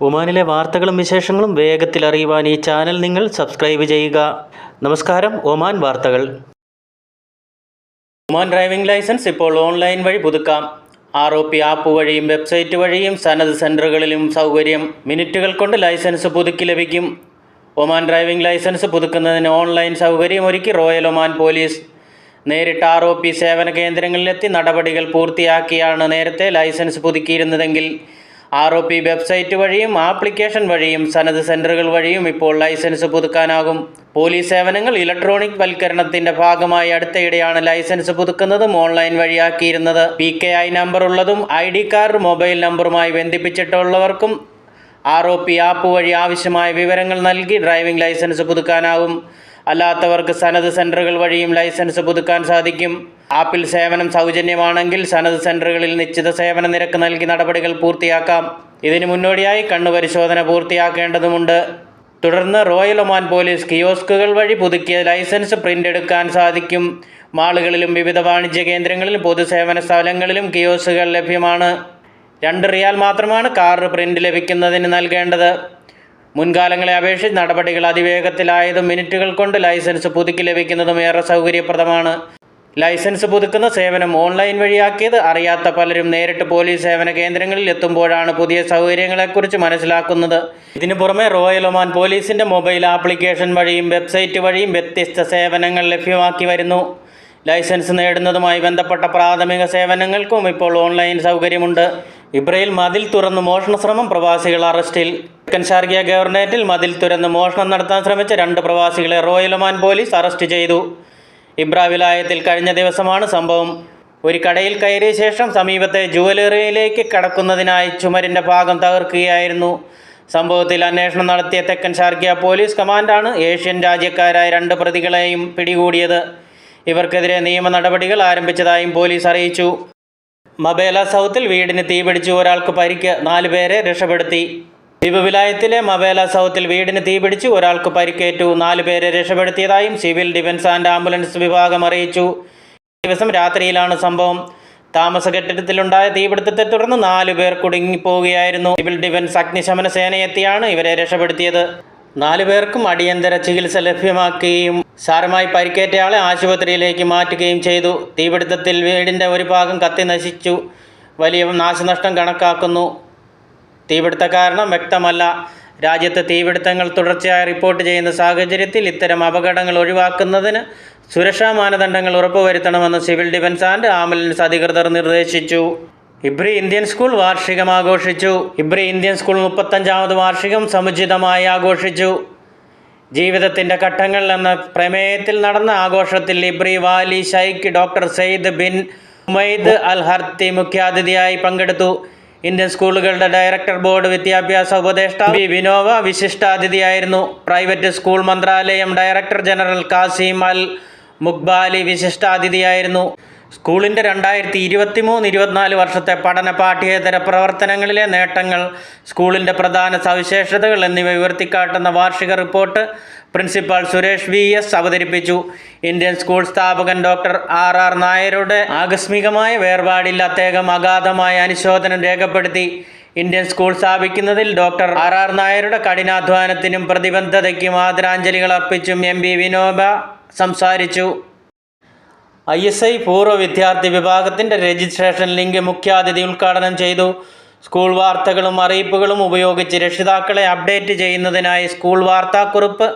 ഒമാനിലെ വാർത്തകളും വിശേഷങ്ങളും വേഗത്തിൽ അറിയുവാൻ ഈ ചാനൽ നിങ്ങൾ സബ്സ്ക്രൈബ് ചെയ്യുക. നമസ്കാരം. ഒമാൻ വാർത്തകൾ. ഒമാൻ ഡ്രൈവിംഗ് ലൈസൻസ് ഇപ്പോൾ ഓൺലൈൻ വഴി പുതുക്കാം. ROP ആപ്പ് വഴിയും വെബ്സൈറ്റ് വഴിയും സനത് സെൻറ്ററുകളിലും സൗകര്യം. മിനിറ്റുകൾ കൊണ്ട് ലൈസൻസ് പുതുക്കി ലഭിക്കും. ഒമാൻ ഡ്രൈവിംഗ് ലൈസൻസ് പുതുക്കുന്നതിന് ഓൺലൈൻ സൗകര്യം ഒരുക്കി റോയൽ ഒമാൻ പോലീസ്. നേരിട്ട് ROP സേവന കേന്ദ്രങ്ങളിലെത്തി നടപടികൾ പൂർത്തിയാക്കിയാണ് നേരത്തെ ലൈസൻസ് പുതുക്കിയിരുന്നതെങ്കിൽ ROP വെബ്സൈറ്റ് വഴിയും ആപ്ലിക്കേഷൻ വഴിയും സനത് സെൻറ്ററുകൾ വഴിയും ഇപ്പോൾ ലൈസൻസ് പുതുക്കാനാകും. പോലീസ് സേവനങ്ങൾ ഇലക്ട്രോണിക് വൽക്കരണത്തിൻ്റെ ഭാഗമായി അടുത്തയിടെയാണ് ലൈസൻസ് പുതുക്കുന്നതും ഓൺലൈൻ വഴിയാക്കിയിരുന്നത്. PKI നമ്പർ ഉള്ളതും ID card mobile നമ്പറുമായി ബന്ധിപ്പിച്ചിട്ടുള്ളവർക്കും ROP app വഴി ആവശ്യമായ വിവരങ്ങൾ നൽകി ഡ്രൈവിംഗ് ലൈസൻസ് പുതുക്കാനാകും. അല്ലാത്തവർക്ക് സനത് സെൻറ്ററുകൾ വഴിയും ലൈസൻസ് പുതുക്കാൻ സാധിക്കും. ആപ്പിൽ സേവനം സൗജന്യമാണെങ്കിൽ സനത് സെൻറ്ററുകളിൽ നിശ്ചിത സേവന നിരക്ക് നൽകി നടപടികൾ പൂർത്തിയാക്കാം. ഇതിനു മുന്നോടിയായി കണ്ണുപരിശോധന പൂർത്തിയാക്കേണ്ടതുണ്ട്. തുടർന്ന് റോയൽ ഒമാൻ പോലീസ് കിയോസ്കുകൾ വഴി പുതുക്കിയ ലൈസൻസ് പ്രിൻ്റ് എടുക്കാൻ സാധിക്കും. മാളുകളിലും വിവിധ വാണിജ്യ കേന്ദ്രങ്ങളിലും പൊതുസേവന സ്ഥലങ്ങളിലും കിയോസ്കുകൾ ലഭ്യമാണ്. 2 റിയാൽ മാത്രമാണ് കാർഡ് പ്രിൻ്റ് ലഭിക്കുന്നതിന് നൽകേണ്ടത്. മുൻകാലങ്ങളെ അപേക്ഷിച്ച് നടപടികൾ അതിവേഗത്തിലായതും മിനിറ്റുകൾ കൊണ്ട് ലൈസൻസ് പുതുക്കി ലഭിക്കുന്നതും ഏറെ സൗകര്യപ്രദമാണ്. ലൈസൻസ് പുതുക്കുന്ന സേവനം ഓൺലൈൻ വഴിയാക്കിയത് അറിയാത്ത പലരും നേരിട്ട് പോലീസ് സേവന കേന്ദ്രങ്ങളിൽ എത്തുമ്പോഴാണ് പുതിയ സൗകര്യങ്ങളെക്കുറിച്ച് മനസ്സിലാക്കുന്നത്. ഇതിനു പുറമെ റോയൽ ഒമാൻ പോലീസിൻ്റെ മൊബൈൽ ആപ്ലിക്കേഷൻ വഴിയും വെബ്സൈറ്റ് വഴിയും വ്യത്യസ്ത സേവനങ്ങൾ ലഭ്യമാക്കി വരുന്നു. ലൈസൻസ് നേടുന്നതുമായി ബന്ധപ്പെട്ട പ്രാഥമിക സേവനങ്ങൾക്കും ഇപ്പോൾ ഓൺലൈൻ സൗകര്യമുണ്ട്. ഇബ്രയിൽ മതിൽ തുറന്ന് മോഷണ ശ്രമം, പ്രവാസികൾ അറസ്റ്റിൽ. തെക്കൻ ഷാർഖിയ ഗവർണറേറ്റിൽ മതിൽ തുറന്ന് മോഷണം നടത്താൻ ശ്രമിച്ച 2 പ്രവാസികളെ റോയൽ ഒമാൻ പോലീസ് അറസ്റ്റ് ചെയ്തു. ഇബ്ര വിലായത്തിൽ കഴിഞ്ഞ ദിവസമാണ് സംഭവം. ഒരു കടയിൽ കയറിയ ശേഷം സമീപത്തെ ജുവലറിയിലേക്ക് കടക്കുന്നതിനായി ചുമരിൻ്റെ ഭാഗം തകർക്കുകയായിരുന്നു. സംഭവത്തിൽ അന്വേഷണം നടത്തിയ തെക്കൻ ഷാർഖിയ പോലീസ് കമാൻഡാണ് ഏഷ്യൻ രാജ്യക്കാരായ 2 പ്രതികളെയും പിടികൂടിയത്. ഇവർക്കെതിരെ നിയമ നടപടികൾ ആരംഭിച്ചതായും പോലീസ് അറിയിച്ചു. മബേല സൗത്തിൽ വീടിന് തീപിടിച്ചു, ഒരാൾക്ക് പരിക്ക്, 4 പേരെ രക്ഷപ്പെടുത്തി. ദ്വീപ് വിലായത്തിലെ മബേല സൗത്തിൽ വീടിന് തീപിടിച്ചു, ഒരാൾക്ക് പരിക്കേറ്റു, 4 പേരെ രക്ഷപ്പെടുത്തിയതായും സിവിൽ ഡിഫൻസ് ആൻഡ് ആംബുലൻസ് വിഭാഗം അറിയിച്ചു. ദിവസം രാത്രിയിലാണ് സംഭവം. താമസ കെട്ടിടത്തിലുണ്ടായ തീപിടുത്തത്തെ തുടർന്ന് 4 പേർ കുടുങ്ങിപ്പോവുകയായിരുന്നു. സിവിൽ ഡിഫൻസ് അഗ്നിശമന സേനയെത്തിയാണ് ഇവരെ രക്ഷപ്പെടുത്തിയത്. 4 പേർക്കും അടിയന്തര ചികിത്സ ലഭ്യമാക്കുകയും സാരമായി പരിക്കേറ്റയാളെ ആശുപത്രിയിലേക്ക് മാറ്റുകയും ചെയ്തു. തീപിടുത്തത്തിൽ വീടിൻ്റെ ഒരു ഭാഗം കത്തി നശിച്ചു. വലിയ നാശനഷ്ടം കണക്കാക്കുന്നു. തീപിടുത്ത കാരണം വ്യക്തമല്ല. രാജ്യത്ത് തീപിടുത്തങ്ങൾ തുടർച്ചയായി റിപ്പോർട്ട് ചെയ്യുന്ന സാഹചര്യത്തിൽ ഇത്തരം അപകടങ്ങൾ ഒഴിവാക്കുന്നതിന് സുരക്ഷാ മാനദണ്ഡങ്ങൾ ഉറപ്പുവരുത്തണമെന്ന് സിവിൽ ഡിഫൻസ് ആൻഡ് ആംബുലൻസ് അധികൃതർ നിർദ്ദേശിച്ചു. ഇബ്രി ഇന്ത്യൻ സ്കൂൾ വാർഷികം ആഘോഷിച്ചു. ഇബ്രി ഇന്ത്യൻ സ്കൂൾ 35ാമത് വാർഷികം സമുചിതമായി ആഘോഷിച്ചു. ജീവിതത്തിൻ്റെ ഘട്ടങ്ങൾ എന്ന പ്രമേയത്തിൽ നടന്ന ആഘോഷത്തിൽ ഇബ്രി വാലി Sheikh doctor Saeed bin Umaid Al Harthi മുഖ്യാതിഥിയായി പങ്കെടുത്തു. ഇന്ത്യൻ സ്കൂളുകളുടെ ഡയറക്ടർ ബോർഡ് വിദ്യാഭ്യാസ ഉപദേഷ്ടാവ് വിനോവ വിശിഷ്ടാതിഥിയായിരുന്നു. പ്രൈവറ്റ് സ്കൂൾ മന്ത്രാലയം director general Qasim Al Mukhbali വിശിഷ്ടാതിഥിയായിരുന്നു. സ്കൂളിൻ്റെ 2023-24 വർഷത്തെ പഠന പാഠ്യേതര പ്രവർത്തനങ്ങളിലെ നേട്ടങ്ങൾ, സ്കൂളിൻ്റെ പ്രധാന സവിശേഷതകൾ എന്നിവ ഉയർത്തിക്കാട്ടുന്ന വാർഷിക റിപ്പോർട്ട് പ്രിൻസിപ്പാൾ സുരേഷ് VS അവതരിപ്പിച്ചു. ഇന്ത്യൻ സ്കൂൾ സ്ഥാപകൻ ഡോക്ടർ RR നായരുടെ ആകസ്മികമായ വേർപാടിൽ അദ്ദേഹം അഗാധമായ അനുശോചനം രേഖപ്പെടുത്തി. ഇന്ത്യൻ സ്കൂൾ സ്ഥാപിക്കുന്നതിൽ ഡോക്ടർ RR നായരുടെ കഠിനാധ്വാനത്തിനും പ്രതിബദ്ധതയ്ക്കും ആദരാഞ്ജലികൾ അർപ്പിച്ചും MP വിനോബ സംസാരിച്ചു. ISI പൂർവ്വ വിദ്യാർത്ഥി വിഭാഗത്തിൻ്റെ രജിസ്ട്രേഷൻ ലിങ്ക് മുഖ്യാതിഥി ഉദ്ഘാടനം ചെയ്തു. സ്കൂൾ വാർത്തകളും അറിയിപ്പുകളും ഉപയോഗിച്ച് രക്ഷിതാക്കളെ അപ്ഡേറ്റ് ചെയ്യുന്നതിനായി സ്കൂൾ വാർത്താക്കുറിപ്പ്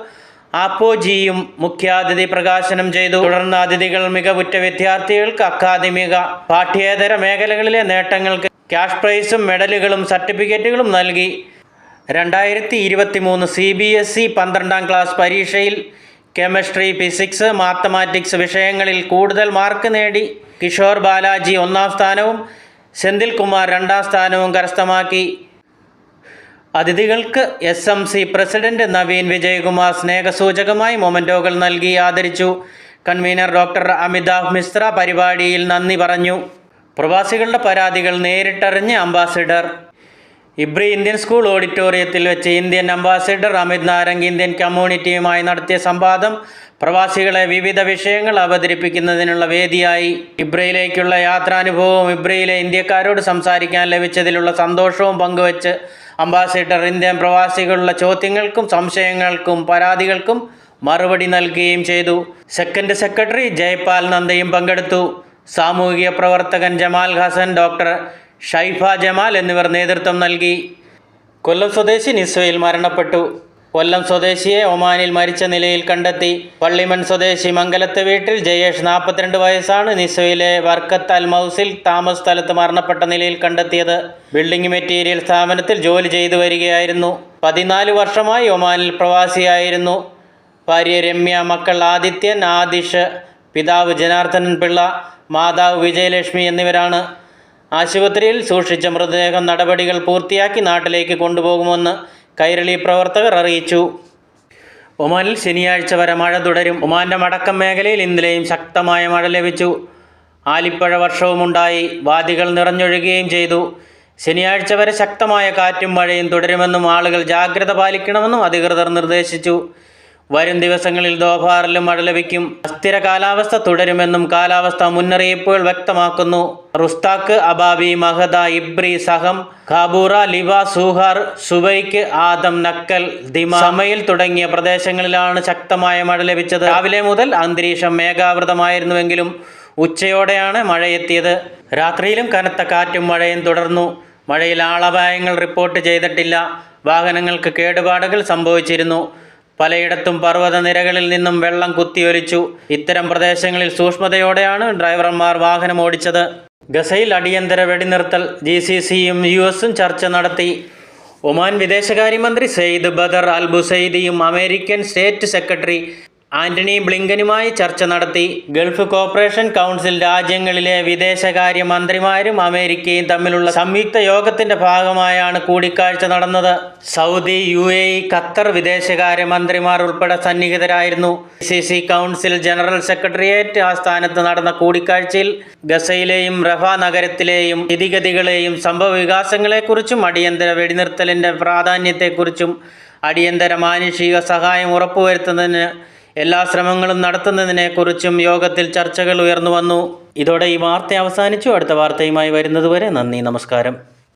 ആപ്പോജിയും മുഖ്യാതിഥി പ്രകാശനം ചെയ്തു. തുടർന്ന് അതിഥികൾ മികവുറ്റ വിദ്യാർത്ഥികൾക്ക് അക്കാദമിക പാഠ്യേതര മേഖലകളിലെ നേട്ടങ്ങൾക്ക് ക്യാഷ് പ്രൈസും മെഡലുകളും സർട്ടിഫിക്കറ്റുകളും നൽകി. 2023 CBSE 12ാം ക്ലാസ് പരീക്ഷയിൽ കെമിസ്ട്രി, ഫിസിക്സ്, മാത്തമാറ്റിക്സ് വിഷയങ്ങളിൽ കൂടുതൽ മാർക്ക് നേടി കിഷോർ ബാലാജി 1ാം സ്ഥാനവും സെന്തിൽ കുമാർ 2ാം സ്ഥാനവും കരസ്ഥമാക്കി. അതിഥികൾക്ക് SMC പ്രസിഡന്റ് നവീൻ വിജയകുമാർ സ്നേഹസൂചകമായി മൊമെൻറ്റോകൾ നൽകി ആദരിച്ചു. കൺവീനർ ഡോക്ടർ അമിതാഭ് മിശ്ര പരിപാടിയിൽ നന്ദി പറഞ്ഞു. പ്രവാസികളുടെ പരാതികൾ നേരിട്ടറിഞ്ഞ് അംബാസിഡർ. ഇബ്രി ഇന്ത്യൻ സ്കൂൾ ഓഡിറ്റോറിയത്തിൽ വെച്ച് Indian ambassador Amit Narang Indian കമ്മ്യൂണിറ്റിയുമായി നടത്തിയ സംവാദം പ്രവാസികളെ വിവിധ വിഷയങ്ങൾ അവതരിപ്പിക്കുന്നതിനുള്ള വേദിയായി. ഇബ്രയിലേക്കുള്ള യാത്രാനുഭവവും ഇബ്രയിലെ ഇന്ത്യക്കാരോട് സംസാരിക്കാൻ ലഭിച്ചതിലുള്ള സന്തോഷവും പങ്കുവച്ച് അംബാസിഡർ ഇന്ത്യൻ പ്രവാസികളുടെ ചോദ്യങ്ങൾക്കും സംശയങ്ങൾക്കും പരാതികൾക്കും മറുപടി നൽകുകയും ചെയ്തു. സെക്കൻഡ് സെക്രട്ടറി ജയ്പാൽ നന്ദയും പങ്കെടുത്തു. സാമൂഹിക പ്രവർത്തകൻ Jamal Hasan, doctor Shaifa Jamal എന്നിവർ നേതൃത്വം നൽകി. കൊല്ലം സ്വദേശി നിസ്വയിൽ മരണപ്പെട്ടു. കൊല്ലം സ്വദേശിയെ ഒമാനിൽ മരിച്ച നിലയിൽ കണ്ടെത്തി. പള്ളിമൺ സ്വദേശി മംഗലത്തെ വീട്ടിൽ ജയേഷ് 42 വയസ്സാണ് നിസ്വയിലെ വർക്കത്ത് അൽ മൗസിൽ താമസ സ്ഥലത്ത് മരണപ്പെട്ട നിലയിൽ കണ്ടെത്തിയത്. ബിൽഡിംഗ് മെറ്റീരിയൽ സ്ഥാപനത്തിൽ ജോലി ചെയ്തു വരികയായിരുന്നു. 14 വർഷമായി ഒമാനിൽ പ്രവാസിയായിരുന്നു. ഭാര്യ രമ്യ, മക്കൾ ആദിത്യൻ, ആദിഷ്, പിതാവ് ജനാർദ്ദനൻ പിള്ള, മാതാവ് വിജയലക്ഷ്മി എന്നിവരാണ്. ആശുപത്രിയിൽ സൂക്ഷിച്ച മൃതദേഹം നടപടികൾ പൂർത്തിയാക്കി നാട്ടിലേക്ക് കൊണ്ടുപോകുമെന്ന് കൈരളി പ്രവർത്തകർ അറിയിച്ചു. ഒമാനിൽ ശനിയാഴ്ച വരെ മഴ തുടരും. ഒമാൻ്റെ വടക്കൻ മേഖലയിൽ ഇന്നലെയും ശക്തമായ മഴ ലഭിച്ചു. ആലിപ്പഴ വർഷവുമുണ്ടായി. വാദികൾ നിറഞ്ഞൊഴുകുകയും ചെയ്തു. ശനിയാഴ്ച വരെ ശക്തമായ കാറ്റും മഴയും തുടരുമെന്നും ആളുകൾ ജാഗ്രത പാലിക്കണമെന്നും അധികൃതർ നിർദ്ദേശിച്ചു. വരും ദിവസങ്ങളിൽ ദോഫാറിലും മഴ ലഭിക്കും. അസ്ഥിര കാലാവസ്ഥ തുടരുമെന്നും കാലാവസ്ഥാ മുന്നറിയിപ്പുകൾ വ്യക്തമാക്കുന്നു. റുസ്താക്ക്, അബാബി, മഹദ, ഇബ്രി, സഹം, ഖാബൂറ, ലിവ, സൂഹാർ, സുബൈക്ക്, ആദം, നക്കൽ, ദിമ, സമയിൽ തുടങ്ങിയ പ്രദേശങ്ങളിലാണ് ശക്തമായ മഴ ലഭിച്ചത്. രാവിലെ മുതൽ അന്തരീക്ഷം മേഘാവൃതമായിരുന്നുവെങ്കിലും ഉച്ചയോടെയാണ് മഴയെത്തിയത്. രാത്രിയിലും കനത്ത കാറ്റും മഴയും തുടർന്നു. മഴയിൽ ആളപായങ്ങൾ റിപ്പോർട്ട് ചെയ്തിട്ടില്ല. വാഹനങ്ങൾക്ക് കേടുപാടുകൾ സംഭവിച്ചിരുന്നു. പലയിടത്തും പർവ്വതനിരകളിൽ നിന്നും വെള്ളം കുത്തിയൊലിച്ചു. ഇത്തരം പ്രദേശങ്ങളിൽ സൂക്ഷ്മതയോടെയാണ് ഡ്രൈവർമാർ വാഹനം ഓടിച്ചത്. ഗസയിൽ അടിയന്തര വെടിനിർത്തൽ. GCCയും US ചർച്ച നടത്തി. ഒമാൻ വിദേശകാര്യമന്ത്രി സെയ്ദ് ബദർ അൽ ബുസൈദിയും അമേരിക്കൻ സ്റ്റേറ്റ് സെക്രട്ടറി ആന്റണി ബ്ലിങ്കനുമായി ചർച്ച നടത്തി. ഗൾഫ് കോപ്പറേഷൻ കൗൺസിൽ രാജ്യങ്ങളിലെ വിദേശകാര്യ മന്ത്രിമാരും അമേരിക്കയും തമ്മിലുള്ള സംയുക്ത യോഗത്തിന്റെ ഭാഗമായാണ് കൂടിക്കാഴ്ച നടന്നത്. സൗദി, UAE, ഖത്തർ വിദേശകാര്യ മന്ത്രിമാർ ഉൾപ്പെടെ സന്നിഹിതരായിരുന്നു. GCC കൗൺസിൽ ജനറൽ സെക്രട്ടേറിയറ്റ് ആസ്ഥാനത്ത് നടന്ന കൂടിക്കാഴ്ചയിൽ ഗസയിലെയും റഫ നഗരത്തിലെയും സ്ഥിതിഗതികളെയും സംഭവ വികാസങ്ങളെക്കുറിച്ചും അടിയന്തര വെടിനിർത്തലിന്റെ പ്രാധാന്യത്തെക്കുറിച്ചും അടിയന്തര മാനുഷിക സഹായം ഉറപ്പുവരുത്തുന്നതിന് എല്ലാ ശ്രമങ്ങളും നടത്തുന്നതിനെക്കുറിച്ചും യോഗത്തിൽ ചർച്ചകൾ ഉയർന്നു വന്നു. ഇതോടെ ഈ വാർത്ത അവസാനിച്ചു. അടുത്ത വാർത്തയുമായി വരുന്നതുവരെ നന്ദി, നമസ്കാരം.